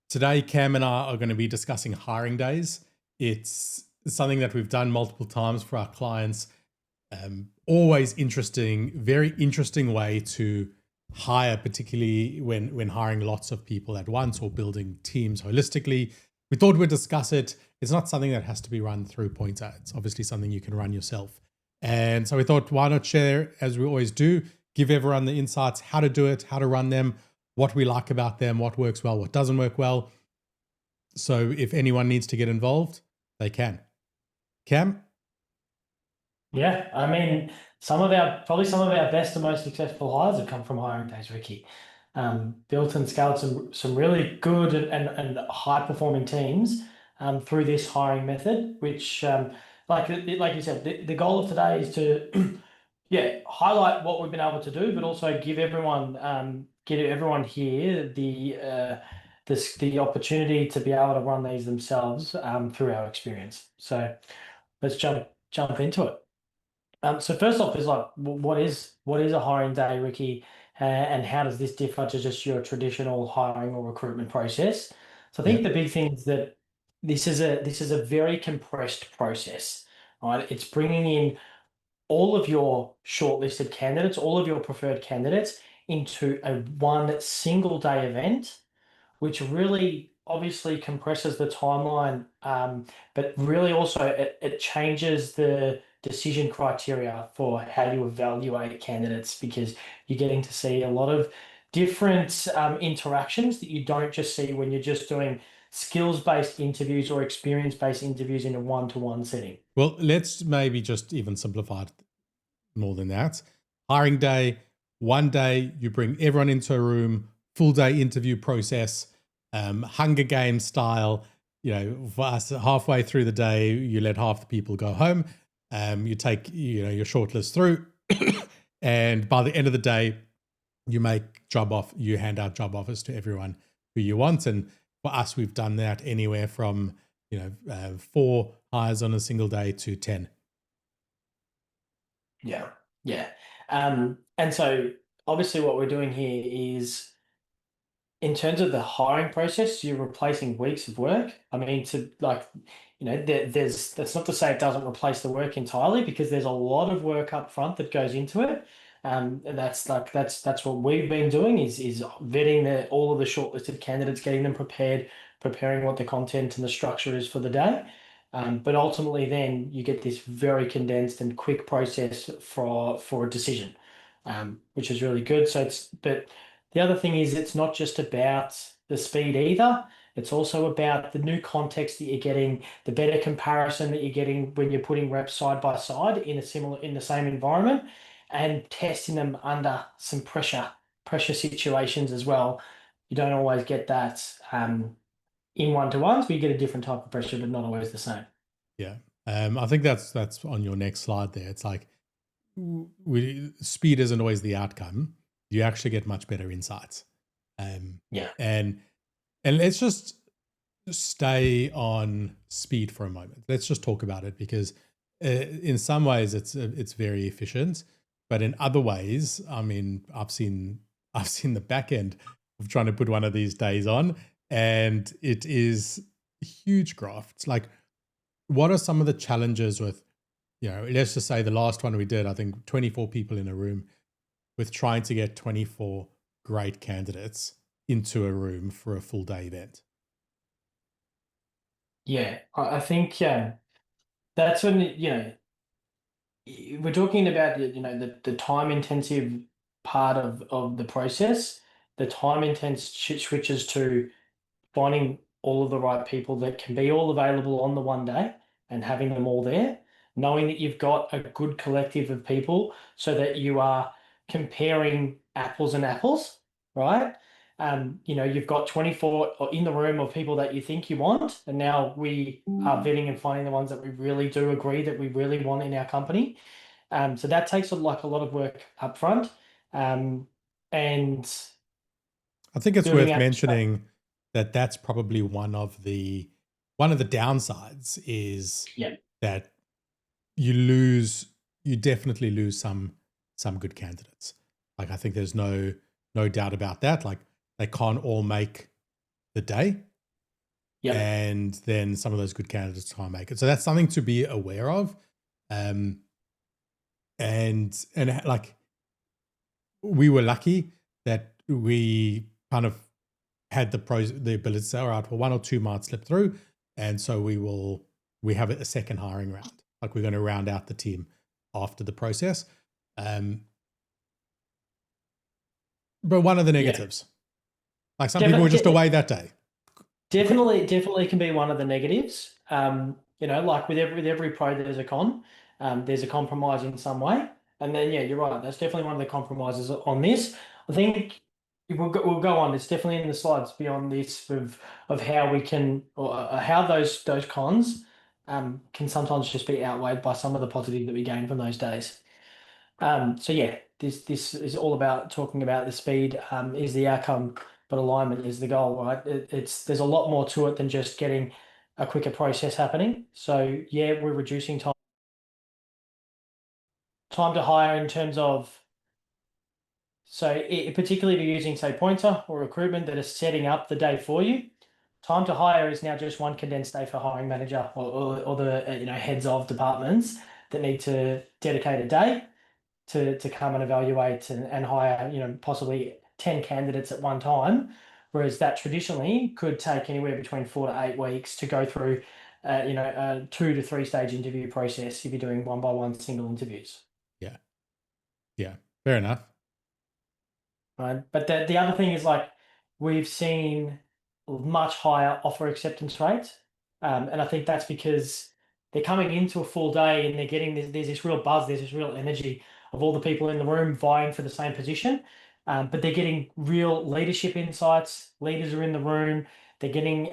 Today, Cam and I are going to be discussing hiring days. It's something that we've done multiple times for our clients. Always interesting, very interesting way to hire, particularly when hiring lots of people at once or building teams holistically. We thought we'd discuss it. It's not something that has to be run through Pointer. It's obviously something you can run yourself. And so we thought, why not share, as we always do, give everyone the insights, how to do it, how to run them, what we like about them, what works well, what doesn't work well. So if anyone needs to get involved, they can. Cam? Yeah, I mean, some of our best and most successful hires have come from hiring days, Ricky. Built and scaled some really good and high performing teams through this hiring method, which like you said, the goal of today is to yeah, highlight what we've been able to do, but also give everyone here the opportunity to be able to run these themselves through our experience. So let's jump into it. So first off is like, what is a hiring day, Ricky, and how does this differ to just your traditional hiring or recruitment process? So I Yeah. think the big thing is that this is a very compressed process, right? It's bringing in all of your shortlisted candidates, all of your preferred candidates into a one single day event, which really obviously compresses the timeline, but really also it changes the decision criteria for how you evaluate candidates because you're getting to see a lot of different interactions that you don't just see when you're just doing skills-based interviews or experience-based interviews in a one-to-one setting. Well, let's maybe just even simplify it more than that. Hiring day, one day you bring everyone into a room, full day interview process, Hunger Games style. You know, for us, halfway through the day, you let half the people go home. You take your shortlist through, and by the end of the day, you hand out job offers to everyone who you want. And for us, we've done that anywhere from 4 hires on a single day to 10. Yeah, yeah. And so obviously what we're doing here is in terms of the hiring process, you're replacing weeks of work. I mean, that's not to say it doesn't replace the work entirely because there's a lot of work up front that goes into it. And that's what we've been doing is vetting all of the shortlisted candidates, getting them prepared, preparing what the content and the structure is for the day. But ultimately, then you get this very condensed and quick process for a decision, which is really good. But the other thing is it's not just about the speed either. It's also about the new context that you're getting, the better comparison that you're getting when you're putting reps side by side in the same environment and testing them under some pressure situations as well. You don't always get that in one-to-ones, but you get a different type of pressure, but not always the same. Yeah. I think that's on your next slide there. It's like speed isn't always the outcome. You actually get much better insights. Yeah. And let's just stay on speed for a moment. Let's just talk about it because in some ways it's very efficient, but in other ways, I mean, I've seen the back end of trying to put one of these days on, and it is a huge graft. It's like, what are some of the challenges with, let's just say the last one we did, I think 24 people in a room, with trying to get 24 great candidates into a room for a full day event? Yeah, I think that's when we're talking about the time intensive part of the process. The time intense switches to finding all of the right people that can be all available on the one day and having them all there, knowing that you've got a good collective of people so that you are comparing apples and apples, right? You've got 24 in the room of people that you think you want, and now we are vetting and finding the ones that we really do agree that we really want in our company. So that takes a lot of work up front. And I think it's building worth out. mentioning that that's probably one of the downsides is Yeah. that you definitely lose some good candidates. Like, I think there's no doubt about that. Like, they can't all make the day. Yep. and then some of those good candidates can't make it. So that's something to be aware of. And like, we were lucky that we kind of had the ability to say, all right, well, 1 or 2 might slip through, and so we have a second hiring round. Like, we're going to round out the team after the process. But one of the negatives, like, some people were just away that day. Definitely can be one of the negatives. Like with every pro, there's a con. There's a compromise in some way, and then yeah, you're right. That's definitely one of the compromises on this. I think we'll go on. It's definitely in the slides beyond this of how we can, or how those cons can sometimes just be outweighed by some of the positive that we gain from those days. So yeah, this is all about talking about the speed is the outcome, but alignment is the goal, right? There's a lot more to it than just getting a quicker process happening. So yeah, we're reducing time to hire in terms of, so particularly if you're using, say, Pointer or recruitment that is setting up the day for you. Time to hire is now just one condensed day for hiring manager or the heads of departments that need to dedicate a day to come and evaluate and hire, possibly 10 candidates at one time, whereas that traditionally could take anywhere between 4 to 8 weeks to go through, a 2 to 3 stage interview process if you're doing one-by-one single interviews. Yeah, fair enough. Right. But the other thing is, like, we've seen much higher offer acceptance rates. And I think that's because they're coming into a full day and they're getting there's this real buzz, there's this real energy of all the people in the room vying for the same position. But they're getting real leadership insights. Leaders are in the room. They're getting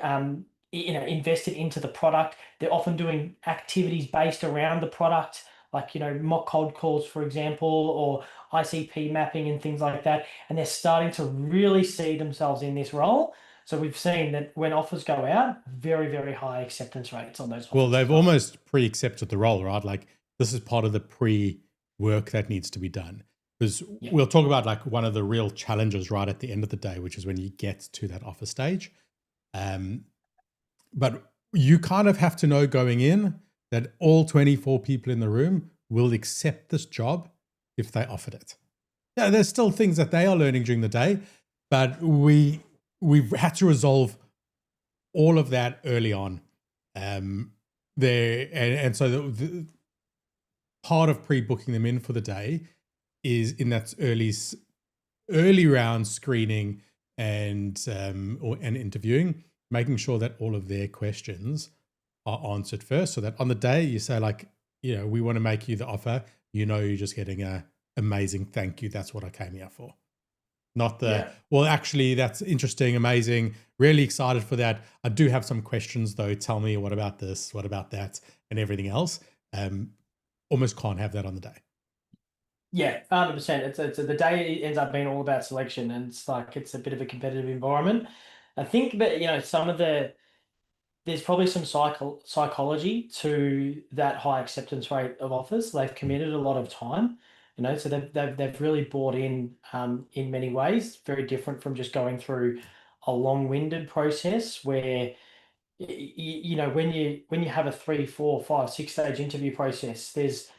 invested into the product. They're often doing activities based around the product, like mock cold calls, for example, or ICP mapping and things like that. And they're starting to really see themselves in this role. So we've seen that when offers go out, very, very high acceptance rates on those offers. Well, they've almost pre-accepted the role, right? Like, this is part of the pre-work that needs to be done. Because we'll talk about, like, one of the real challenges right at the end of the day, which is when you get to that offer stage. But you kind of have to know going in that all 24 people in the room will accept this job if they offered it. Yeah, there's still things that they are learning during the day, but we've had to resolve all of that early on. And so the part of pre-booking them in for the day is in that early round screening and interviewing, making sure that all of their questions are answered first, so that on the day you say, like, we want to make you the offer. You're just getting a amazing thank you. That's what I came here for. Not well, actually, that's interesting, amazing, really excited for that. I do have some questions though. Tell me, what about this? What about that? And everything else. Almost can't have that on the day. Yeah, 100%. It's the day ends up being all about selection, and it's a bit of a competitive environment. I think, but there's probably some psychology to that high acceptance rate of offers. They've committed a lot of time, so they've really bought in many ways. Very different from just going through a long-winded process where when you have a 3, 4, 5, 6 stage interview process, there's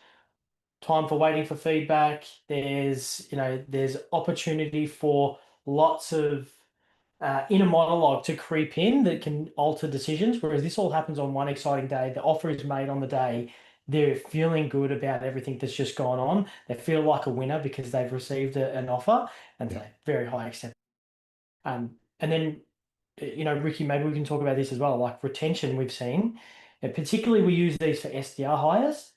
time for waiting for feedback. There's opportunity for lots of inner monologue to creep in that can alter decisions. Whereas this all happens on one exciting day. The offer is made on the day. They're feeling good about everything that's just gone on. They feel like a winner because they've received an offer, and so very high acceptance. And then, Ricky, maybe we can talk about this as well, like retention we've seen. And particularly we use these for SDR hires,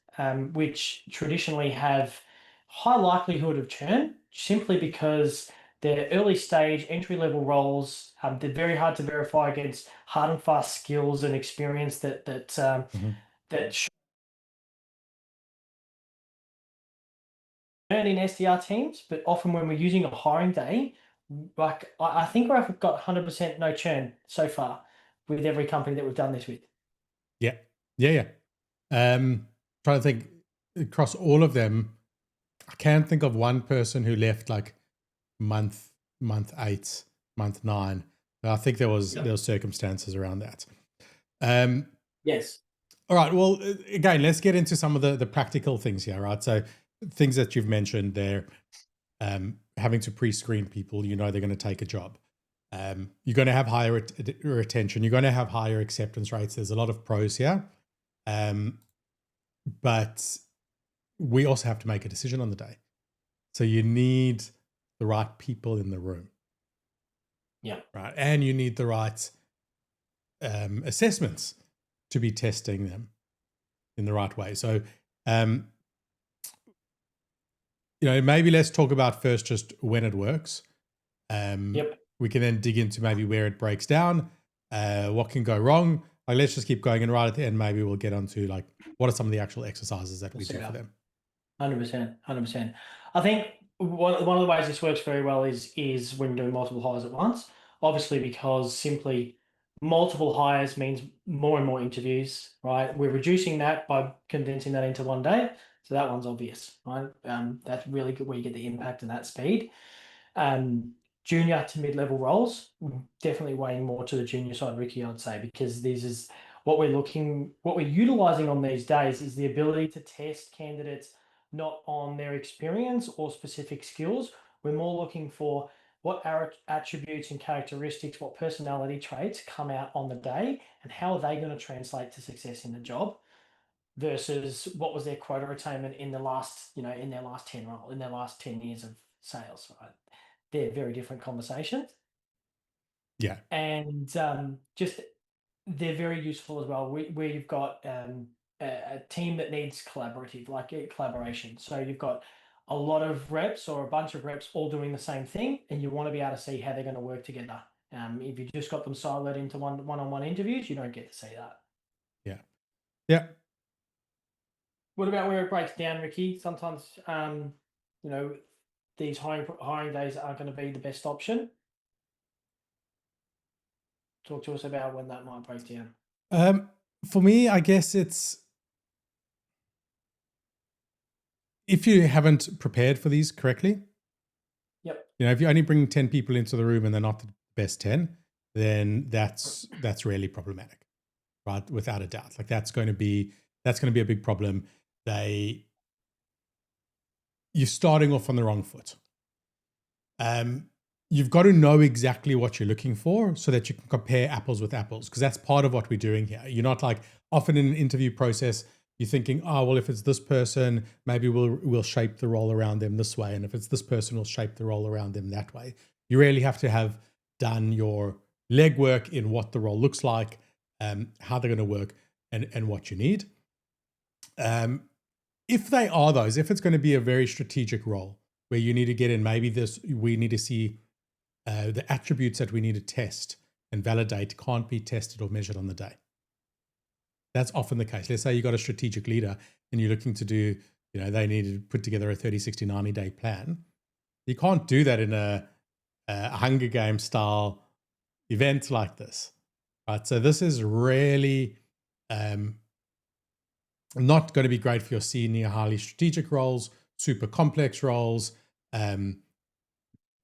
which traditionally have high likelihood of churn simply because they're early stage entry level roles. They're very hard to verify against hard and fast skills and experience that churn in SDR teams. But often when we're using a hiring day, like I think we've got 100% no churn so far with every company that we've done this with. Yeah. Trying to think across all of them, I can't think of one person who left like month 8, month 9. I think there was circumstances around that. Yes. All right. Well, again, let's get into some of the practical things here, right? So things that you've mentioned there, having to pre-screen people, they're going to take a job. You're going to have higher retention. You're going to have higher acceptance rates. There's a lot of pros here. But we also have to make a decision on the day. So you need the right people in the room. Yeah. Right. And you need the right assessments to be testing them in the right way. So, maybe let's talk about first just when it works. Yep. We can then dig into maybe where it breaks down, what can go wrong. Like, let's just keep going, and right at the end, maybe we'll get onto like what are some of the actual exercises that we do for them. 100%. 100%. I think one of the ways this works very well is when doing multiple hires at once. Obviously, because simply multiple hires means more and more interviews, right? We're reducing that by condensing that into one day. So that one's obvious, right? That's really good where you get the impact and that speed. Junior to mid-level roles, definitely weighing more to the junior side, Ricky, I'd say, because this is what we're utilizing on these days is the ability to test candidates not on their experience or specific skills. We're more looking for what attributes and characteristics, what personality traits come out on the day, and how are they going to translate to success in the job versus what was their quota attainment in the last, in their last 10 years of sales, right? They're very different conversations. Yeah. And just they're very useful as well. Where you've got a team that needs collaboration. So you've got a lot of reps or a bunch of reps all doing the same thing, and you want to be able to see how they're going to work together. If you just got them siloed into one-on-one interviews, you don't get to see that. Yeah. Yeah. What about where it breaks down, Ricky? Sometimes, these hiring days aren't going to be the best option. Talk to us about when that might break down. For me, I guess it's if you haven't prepared for these correctly. Yep. If you're only bringing 10 people into the room and they're not the best 10, then that's really problematic, right? Without a doubt. Like that's going to be a big problem. You're starting off on the wrong foot. You've got to know exactly what you're looking for so that you can compare apples with apples, because that's part of what we're doing here. You're not like often in an interview process, you're thinking, oh, well, if it's this person, maybe we'll shape the role around them this way. And if it's this person, we'll shape the role around them that way. You really have to have done your legwork in what the role looks like, how they're going to work, and what you need. If they are those, if it's going to be a very strategic role where you need to get in, maybe we need to see the attributes that we need to test and validate can't be tested or measured on the day. That's often the case. Let's say you got a strategic leader and you're looking to do, they need to put together a 30, 60, 90-day plan. You can't do that in a Hunger Games style event like this, right? So this is really not going to be great for your senior, highly strategic roles, super complex roles,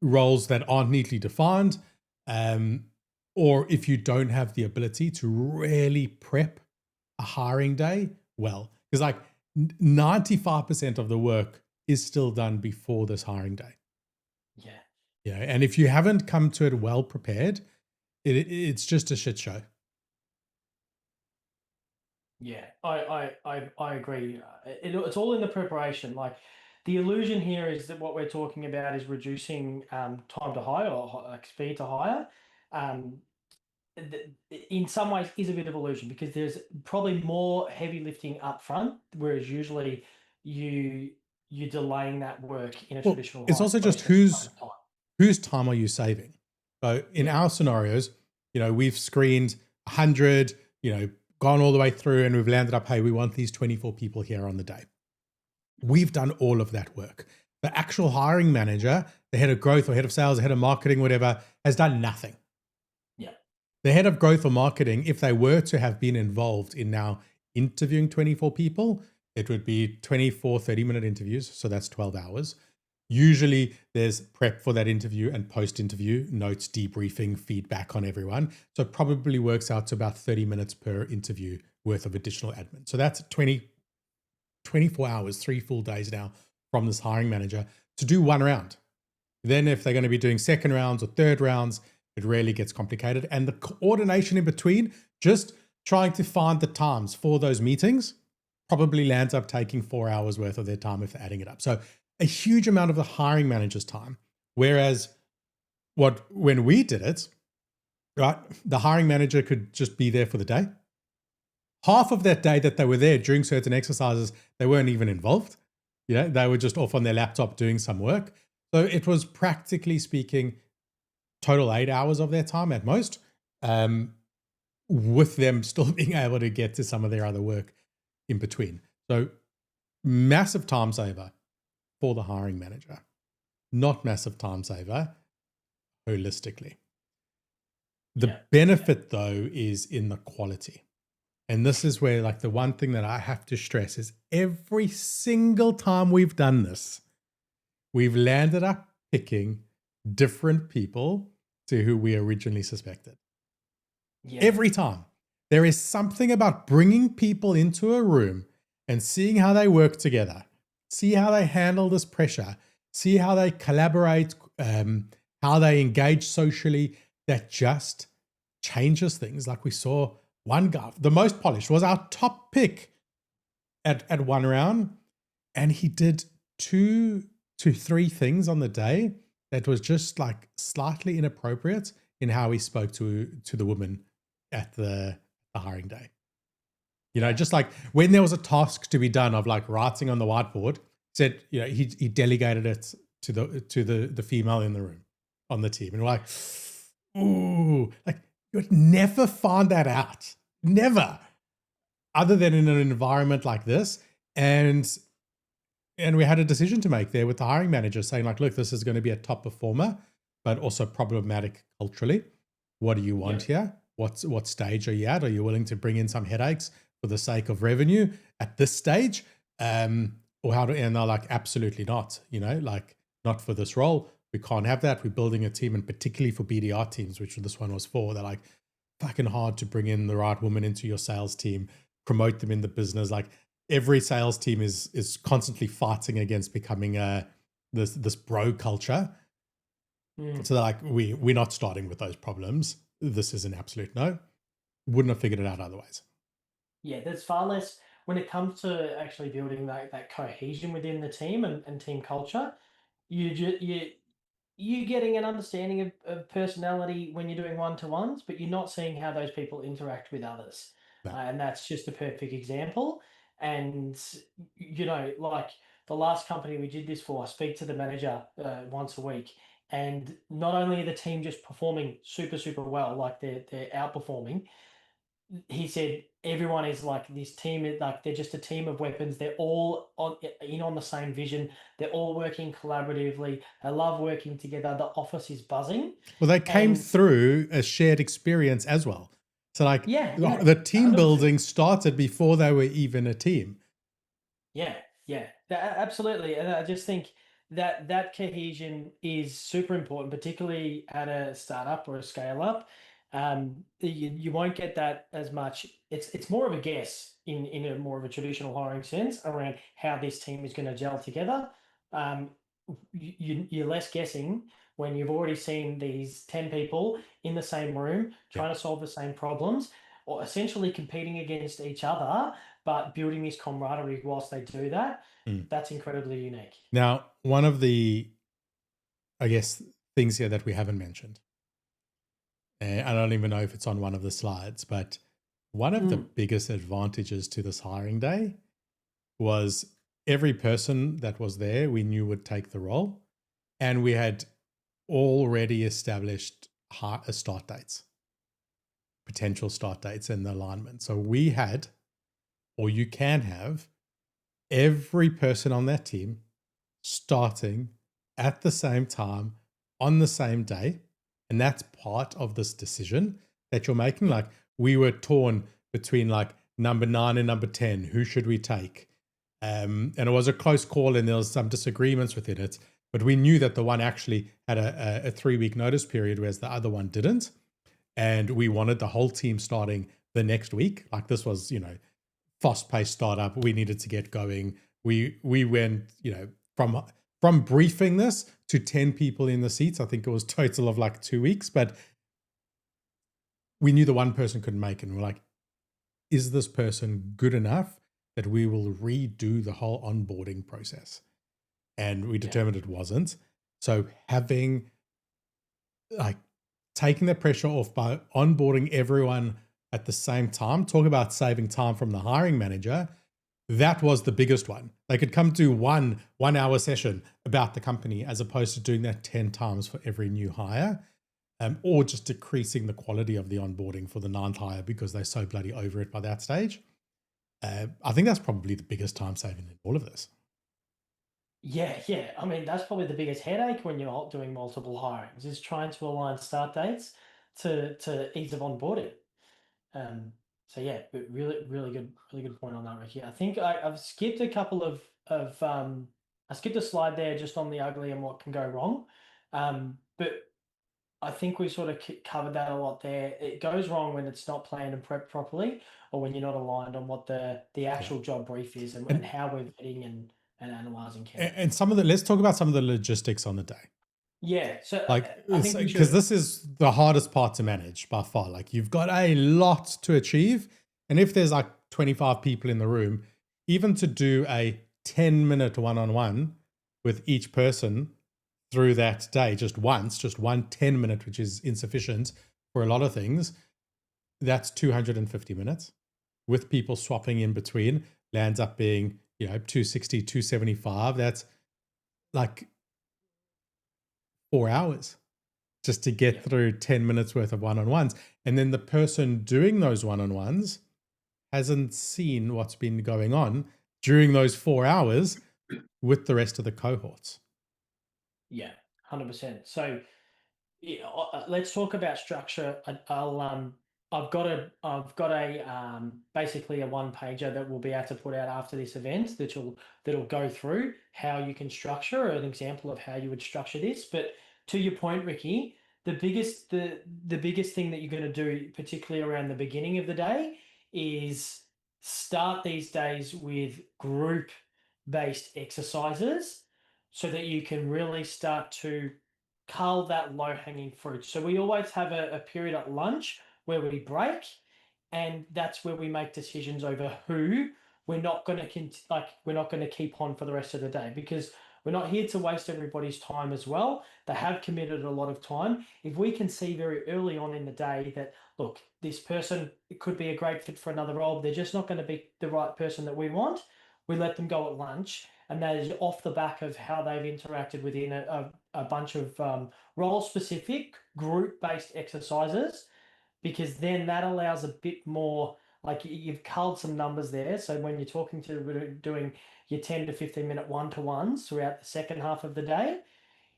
roles that aren't neatly defined, or if you don't have the ability to really prep a hiring day well. Because like 95% of the work is still done before this hiring day. Yeah. Yeah. And if you haven't come to it well prepared, it's just a shit show. Yeah, I agree. It's all in the preparation. Like the illusion here is that what we're talking about is reducing time to hire or like speed to hire. In some ways is a bit of illusion because there's probably more heavy lifting up front, whereas usually you're delaying that work in a traditional. It's also just whose time are you saving? So in our scenarios, we've screened 100, gone all the way through and we've landed up, hey, we want these 24 people here on the day. We've done all of that work. The actual hiring manager, the head of growth or head of sales, the head of marketing, whatever, has done nothing. Yeah. The head of growth or marketing, if they were to have been involved in now interviewing 24 people, it would be 24 30-minute interviews. So that's 12 hours. Usually there's prep for that interview and post-interview, notes, debriefing, feedback on everyone. So it probably works out to about 30 minutes per interview worth of additional admin. So that's 24 hours, 3 full days now from this hiring manager to do one round. Then if they're going to be doing second rounds or third rounds, it really gets complicated. And the coordination in between, just trying to find the times for those meetings, probably lands up taking 4 hours worth of their time if they're adding it up. So a huge amount of the hiring manager's time. Whereas when we did it, right, the hiring manager could just be there for the day. Half of that day that they were there during certain exercises, they weren't even involved. They were just off on their laptop doing some work. So it was, practically speaking, total 8 hours of their time at most, with them still being able to get to some of their other work in between. So massive time saver for the hiring manager, not massive time saver holistically. The benefit, though, is in the quality. And this is where, like, the one thing that I have to stress is every single time we've done this, we've landed up picking different people to who we originally suspected. Yeah. Every time. There is something about bringing people into a room and seeing how they work together, see how they handle this pressure, see how they collaborate, how they engage socially, that just changes things. Like we saw one guy, the most polished, was our top pick at one round, and he did 2 to 3 things on the day that was just like slightly inappropriate in how he spoke to the woman at the hiring day. Just like when there was a task to be done of like writing on the whiteboard, said, he delegated it to the female in the room on the team. And we're like, ooh, like you would never find that out. Never. Other than in an environment like this. And we had a decision to make there with the hiring manager saying like, look, this is going to be a top performer, but also problematic culturally. What do you want here? What stage are you at? Are you willing to bring in some headaches for the sake of revenue at this stage? Or how to, and they're like, absolutely not, like not for this role. We can't have that. We're building a team, and particularly for BDR teams, which this one was for, they're like, fucking hard to bring in the right woman into your sales team, promote them in the business. Like every sales team is constantly fighting against becoming this bro culture. So they're like, we're not starting with those problems. This is an absolute no. Wouldn't have figured it out otherwise. Yeah, there's far less when it comes to actually building that cohesion within the team and team culture. You're getting an understanding of personality when you're doing one-to-ones, but you're not seeing how those people interact with others. No. And that's just a perfect example. And, like the last company we did this for, I speak to the manager once a week. And not only are the team just performing super, super well, like they're outperforming, he said everyone is like this team, like they're just a team of weapons. They're all on the same vision. They're all working collaboratively. They love working together. The office is buzzing. Well, they came through a shared experience as well. So like the team 100%. Building started before they were even a team. Yeah, absolutely. And I just think that cohesion is super important, particularly at a startup or a scale up. You won't get that as much. It's more of a guess in a more of a traditional hiring sense around how this team is going to gel together. You're less guessing when you've already seen these 10 people in the same room trying to solve the same problems, or essentially competing against each other, but building this camaraderie whilst they do that. That's incredibly unique. Now, one of the, I guess, things here that we haven't mentioned, and I don't even know if it's on one of the slides, but one of the biggest advantages to this hiring day was every person that was there we knew would take the role, and we had already established start dates, potential start dates and the alignment. So we had, or you can have, every person on that team starting at the same time on the same day. And that's part of this decision that you're making. Like we were torn between like number 9 and number 10. Who should we take? And it was a close call and there was some disagreements within it. But we knew that the one actually had a 3-week notice period, whereas the other one didn't. And we wanted the whole team starting the next week. Like this was, fast-paced startup. We needed to get going. We went, from briefing this to 10 people in the seats. I think it was total of like 2 weeks, but we knew the one person couldn't make it. And we're like, is this person good enough that we will redo the whole onboarding process? And we determined it wasn't. So having taking the pressure off by onboarding everyone at the same time, talk about saving time from the hiring manager. That was the biggest one. They could come to one hour session about the company as opposed to doing that 10 times for every new hire, or just decreasing the quality of the onboarding for the 9th hire because they're so bloody over it by that stage. I think that's probably the biggest time saving in all of this. Yeah, yeah. I mean, that's probably the biggest headache when you're doing multiple hirings is trying to align start dates to ease of onboarding. So yeah, really good point on that, Ricky. I think I've skipped a couple of I skipped a slide there just on the ugly and what can go wrong. But I think we sort of covered that a lot there. It goes wrong when it's not planned and prepped properly, or when you're not aligned on what the actual job brief is and how we're vetting and analyzing candidates. And let's talk about some of the logistics on the day. Yeah, so Like, I think we because should. this is the hardest part to manage by far. Like, you've got a lot to achieve. And if there's like 25 people in the room, even to do a 10-minute one-on-one with each person through that day, just once, just one 10-minute, which is insufficient for a lot of things, that's 250 minutes with people swapping in between, lands up being, 260, 275. That's like 4 hours just to get through 10 minutes worth of one-on-ones. And then the person doing those one-on-ones hasn't seen what's been going on during those 4 hours with the rest of the cohorts. Yeah, 100%. So yeah, let's talk about structure. I've got a basically a one pager that we'll be able to put out after this event that'll go through how you can structure an example of how you would structure this. But to your point, Ricky, the biggest thing that you're going to do, particularly around the beginning of the day, is start these days with group based exercises so that you can really start to cull that low hanging fruit. So we always have a period at lunch where we break, and that's where we make decisions over who we're not going to we're not going to keep on for the rest of the day, because we're not here to waste everybody's time as well. They have committed a lot of time. If we can see very early on in the day that, look, this person could be a great fit for another role, but they're just not going to be the right person that we want, we let them go at lunch. And that is off the back of how they've interacted within a bunch of role specific group based exercises, because then that allows a bit more, like you've culled some numbers there. So when you're talking to doing your 10 to 15-minute one-to-ones throughout the second half of the day,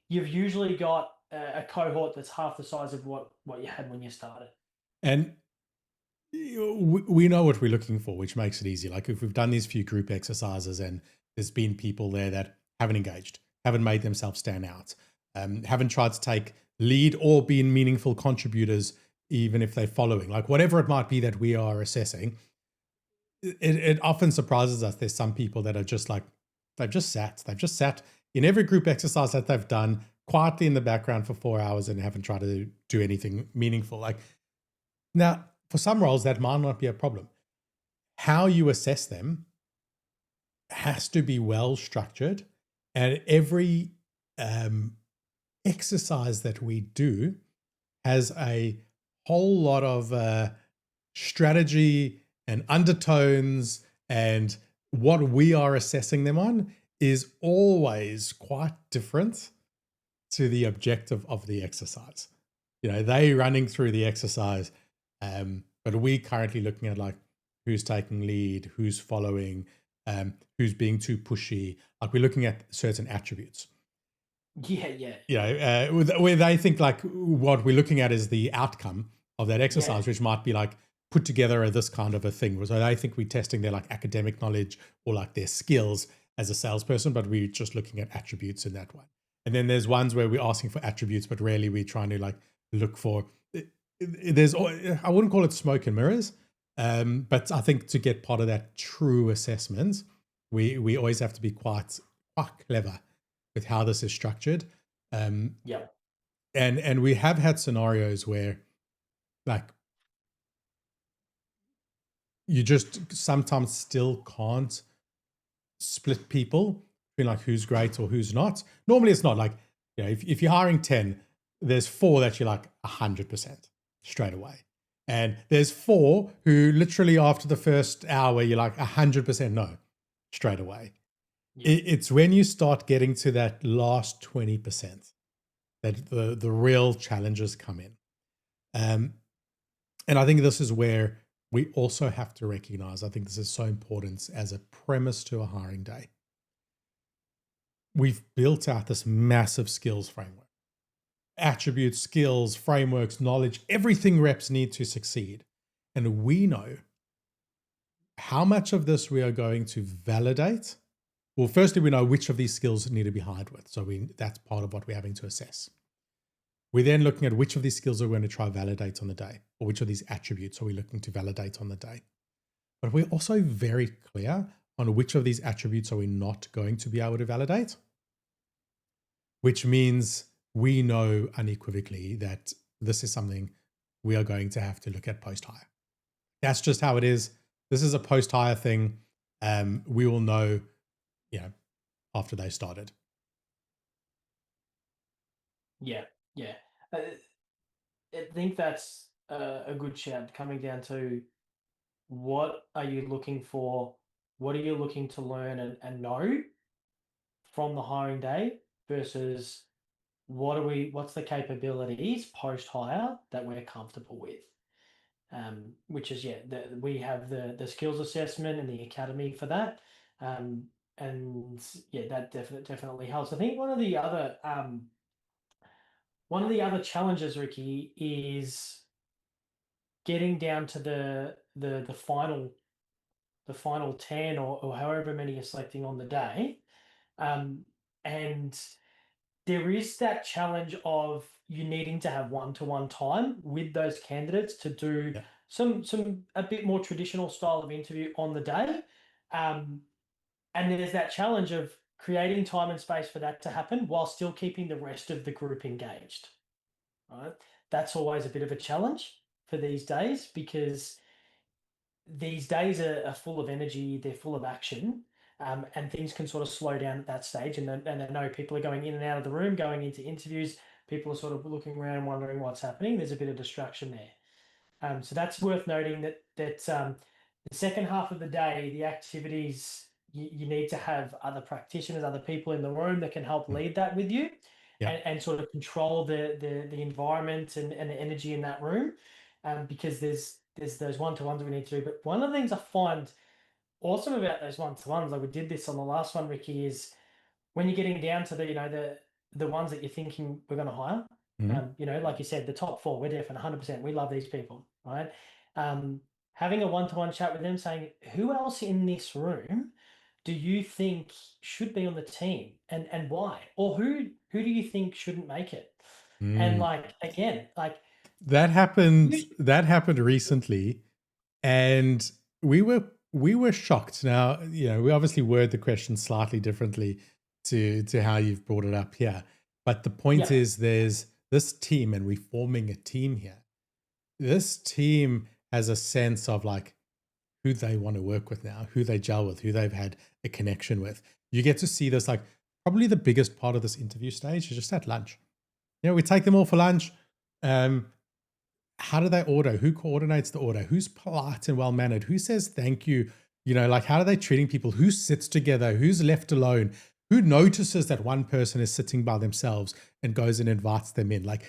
you've usually got a cohort that's half the size of what you had when you started. And we know what we're looking for, which makes it easy. Like if we've done these few group exercises and there's been people there that haven't engaged, haven't made themselves stand out, haven't tried to take lead or been meaningful contributors, even if they're following, like whatever it might be that we are assessing, it often surprises us. There's some people that are just like, they've just sat in every group exercise that they've done quietly in the background for 4 hours and haven't tried to do anything meaningful. Like, now, for some roles, that might not be a problem. How you assess them has to be well structured, and every exercise that we do has a whole lot of strategy and undertones, and what we are assessing them on is always quite different to the objective of the exercise. They running through the exercise, but we currently looking at like who's taking lead, who's following, who's being too pushy. Like we're looking at certain attributes. Yeah. Where they think like what we're looking at is the outcome of that exercise, which might be like put together this kind of a thing. So I think we're testing their like academic knowledge or like their skills as a salesperson, but we're just looking at attributes in that one. And then there's ones where we're asking for attributes, but really we're trying to like look for, there's, I wouldn't call it smoke and mirrors, but I think to get part of that true assessment, we always have to be quite clever with how this is structured. Yeah. And we have had scenarios where like you just sometimes still can't split people between like who's great or who's not. Normally it's not like, you know, if you're hiring 10, there's 4 that you're like 100% straight away. And there's 4 who literally after the first hour, you're like 100% no straight away. Yeah. It's when you start getting to that last 20% that the real challenges come in. And I think this is where we also have to recognize, I think this is so important as a premise to a hiring day. We've built out this massive skills framework, attributes, skills, frameworks, knowledge, everything reps need to succeed. And we know how much of this we are going to validate. Well, firstly, we know which of these skills need to be hired with. So that's part of what we're having to assess. We're then looking at which of these skills are we going to try validate on the day, or which of these attributes are we looking to validate on the day. But we're also very clear on which of these attributes are we not going to be able to validate, which means we know unequivocally that this is something we are going to have to look at post-hire. That's just how it is. This is a post-hire thing. We will know, you know, after they started. Yeah. Yeah. I think that's a good shout, coming down to what are you looking for? What are you looking to learn and know from the hiring day versus what's the capabilities post hire that we're comfortable with? Which is, we have the skills assessment and the academy for that. And yeah, that definitely helps. I think one of the other challenges, Ricky, is getting down to the final 10 or however many you're selecting on the day. And there is that challenge of you needing to have one-to-one time with those candidates to do Yeah. some a bit more traditional style of interview on the day. And there's that challenge of creating time and space for that to happen while still keeping the rest of the group engaged. Right? That's always a bit of a challenge for these days, because these days are full of energy, they're full of action, and things can sort of slow down at that stage. And I know people are going in and out of the room, going into interviews. People are sort of looking around, wondering what's happening. There's a bit of distraction there. So that's worth noting that the second half of the day, the activities, you need to have other practitioners, other people in the room that can help lead that with you, Yeah. and sort of control the environment and the energy in that room, because there's those one-to-ones we need to do. But one of the things I find awesome about those one-to-ones, like we did this on the last one, Ricky, is when you're getting down to the ones that you're thinking we're going to hire. Mm-hmm. Like you said, the top 4, we're definitely 100%. We love these people, right? Having a one-to-one chat with them, saying, who else in this room do you think should be on the team, and why? Or who do you think shouldn't make it? And like, again, like that happened recently, and we were shocked. Now, you know, we obviously word the question slightly differently to how you've brought it up here. But the point is, there's this team, and we're forming a team here. This team has a sense of like who they want to work with now, who they gel with, who they've had a connection with. You get to see this, like probably the biggest part of this interview stage is just at lunch. You know, we take them all for lunch. How do they order? Who coordinates the order? Who's polite and well-mannered? Who says thank you? You know, like how are they treating people? Who sits together? Who's left alone? Who notices that one person is sitting by themselves and goes and invites them in? Like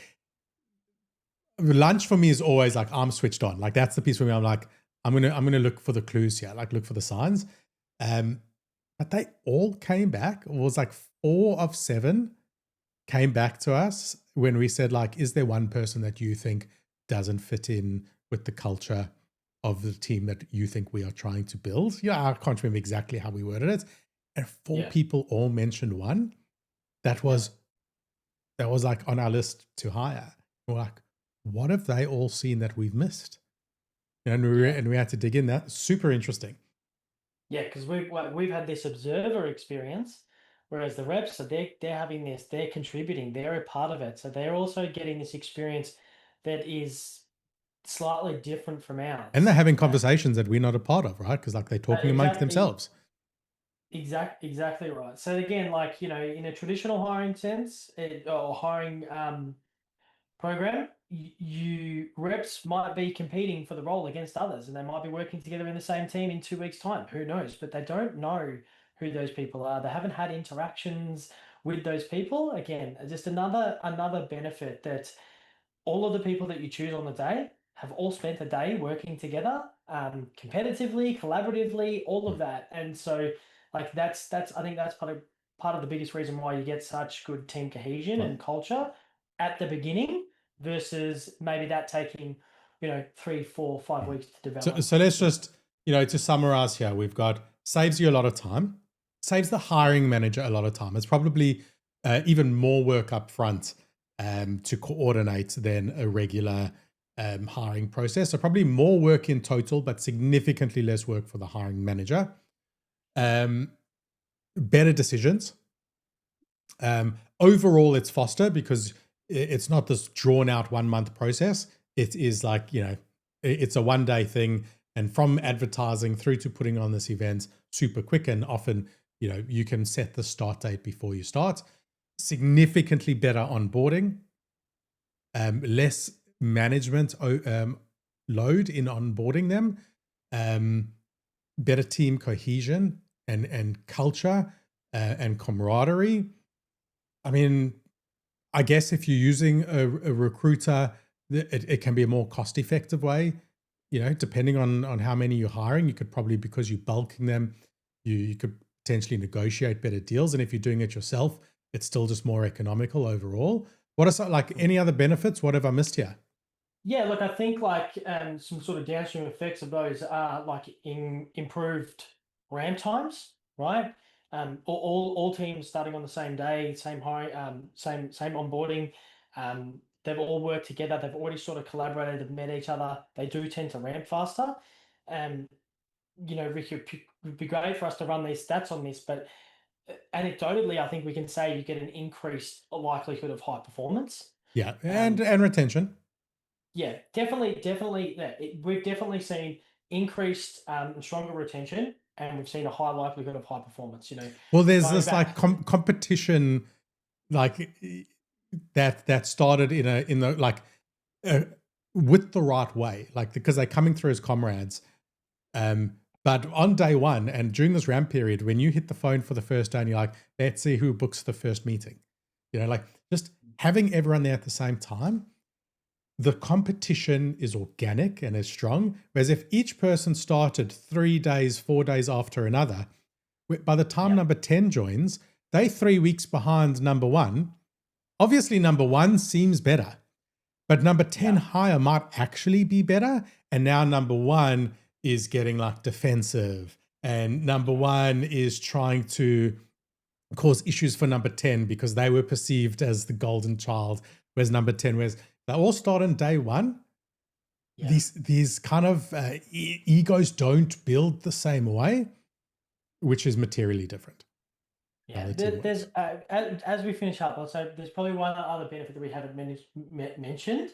lunch for me is always like, I'm switched on. Like that's the piece for me. I'm like, I'm gonna look for the clues here, like look for the signs. But they all came back. It was like 4 of 7 came back to us when we said like, is there one person that you think doesn't fit in with the culture? of the team that you think we are trying to build. Yeah, I can't remember exactly how we worded it. And four Yeah. people all mentioned one that Yeah. was like on our list to hire. We're like, what have they all seen that we've missed? And Yeah. we had to dig in. That super interesting. Yeah, because we've had this observer experience, whereas the reps, so they're having this, they're contributing, they're a part of it, so they're also getting this experience that is slightly different from And they're ours. having conversations that we're not a part of, right? Because like they're talking amongst Exactly, themselves. exactly right. So again, like in a traditional hiring sense, or hiring program, you reps might be competing for the role against others, and they might be working together in the same team in 2 weeks' time. Who knows? But they don't know who those people are. They haven't had interactions with those people. Again, just another benefit that all of the people that you choose on the day have all spent a day working together, competitively, collaboratively, all of that. And so, like that's I think that's part of the biggest reason why you get such good team cohesion Right. and culture at the beginning versus maybe that taking 3, 4, 5 weeks to develop. So let's just, to summarize here, we've got saves you a lot of time, saves the hiring manager a lot of time. It's probably even more work up front to coordinate than a regular hiring process. So probably more work in total, but significantly less work for the hiring manager. Better decisions. Overall, it's faster because it's not this drawn out 1 month process. It is like, it's a 1 day thing. And from advertising through to putting on this event, super quick. And often, you can set the start date before you start. Significantly better onboarding, less management load in onboarding them, better team cohesion and culture and camaraderie. I mean, I guess if you're using a recruiter, it can be a more cost-effective way. Depending on how many you're hiring, you could probably, because you're bulking them, you could potentially negotiate better deals. And if you're doing it yourself, it's still just more economical overall. What are like any other benefits? What have I missed here? Yeah, look, I think like some sort of downstream effects of those are like improved ramp times, right? All teams starting on the same day, same hiring, same onboarding. They've all worked together. They've already sort of collaborated. They've met each other. They do tend to ramp faster. Um, Ricky, it'd be great for us to run these stats on this, but anecdotally, I think we can say you get an increased likelihood of high performance. Yeah, Um, and retention. yeah, definitely. Yeah, we've definitely seen increased and stronger retention, and we've seen a high likelihood of high performance. Well, there's Going this like back, competition, like that started in the like uh, with the right way, like because they're coming through as comrades. But on day one and during this ramp period, when you hit the phone for the first day and you're like, let's see who books the first meeting, like just having everyone there at the same time, the competition is organic and is strong. Whereas if each person started 3 days, 4 days after another, by the time yeah, number 10 joins, they 3 weeks behind number one. Obviously, number one seems better, but number 10 yeah, higher might actually be better. And now number one is getting like defensive, and number one is trying to cause issues for number 10 because they were perceived as the golden child. Whereas number 10, whereas they all start on day one, yeah, these kind of egos don't build the same way, which is materially different how yeah. the team There's works. as we finish up, so there's probably one other benefit that we haven't mentioned,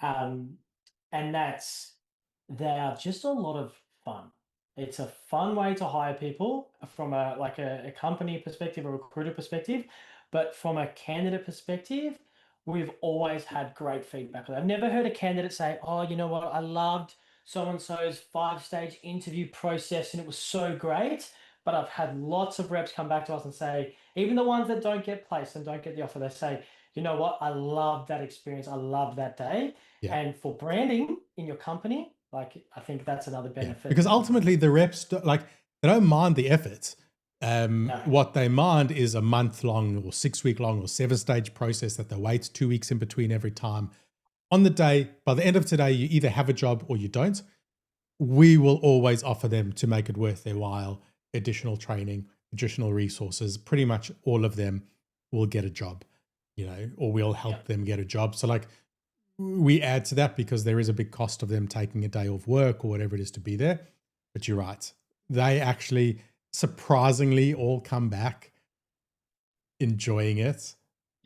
um, and that's they are just a lot of fun. It's a fun way to hire people from a company perspective, a recruiter perspective, but from a candidate perspective, we've always had great feedback. I've never heard a candidate say, "Oh, you know what? I loved so and so's 5-stage interview process, and it was so great." But I've had lots of reps come back to us and say, even the ones that don't get placed and don't get the offer, they say, "You know what? I love that experience. I love that day." Yeah. And for branding in your company, like I think that's another Yeah, benefit. because ultimately the reps like they don't mind the effort. No, What they mind is a month long or 6 week long or 7 stage process that they wait 2 weeks in between every time. On the day, by the end of today, you either have a job or you don't. we will always offer them, to make it worth their while, additional training, additional resources. Pretty much all of them will get a job, or we'll help them get a job. So like we add to that because there is a big cost of them taking a day off work or whatever it is to be there. But you're right. They actually surprisingly all come back enjoying it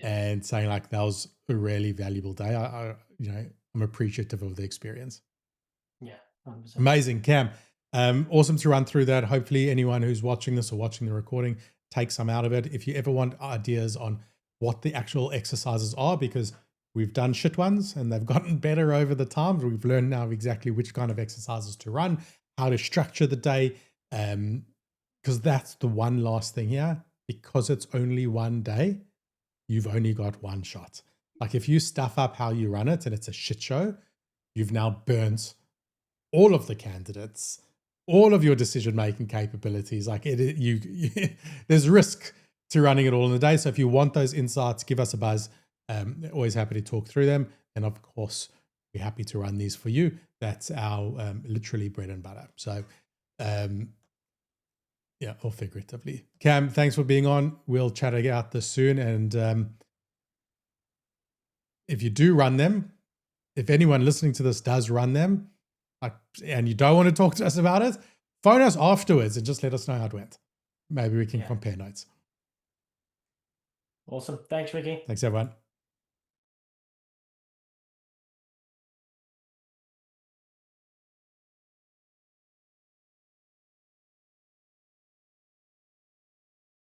and saying like, that was a really valuable day. I'm appreciative of the experience. Yeah. 100%. Amazing, Cam. Awesome to run through that. Hopefully anyone who's watching this or watching the recording takes some out of it. If you ever want ideas on what the actual exercises are, because we've done shit ones and they've gotten better over the time. We've learned now exactly which kind of exercises to run, how to structure the day. Because that's the one last thing here. Because it's only one day, you've only got one shot. Like if you stuff up how you run it and it's a shit show, you've now burnt all of the candidates, all of your decision-making capabilities. Like there's risk to running it all in the day. So if you want those insights, give us a buzz. Always happy to talk through them. And of course, we're happy to run these for you. That's our literally bread and butter. So or figuratively. Cam, thanks for being on. We'll chat about this soon. And if you do run them, if anyone listening to this does run them, and you don't want to talk to us about it, phone us afterwards and just let us know how it went. Maybe we can compare notes. Awesome. Thanks, Ricky. Thanks, everyone.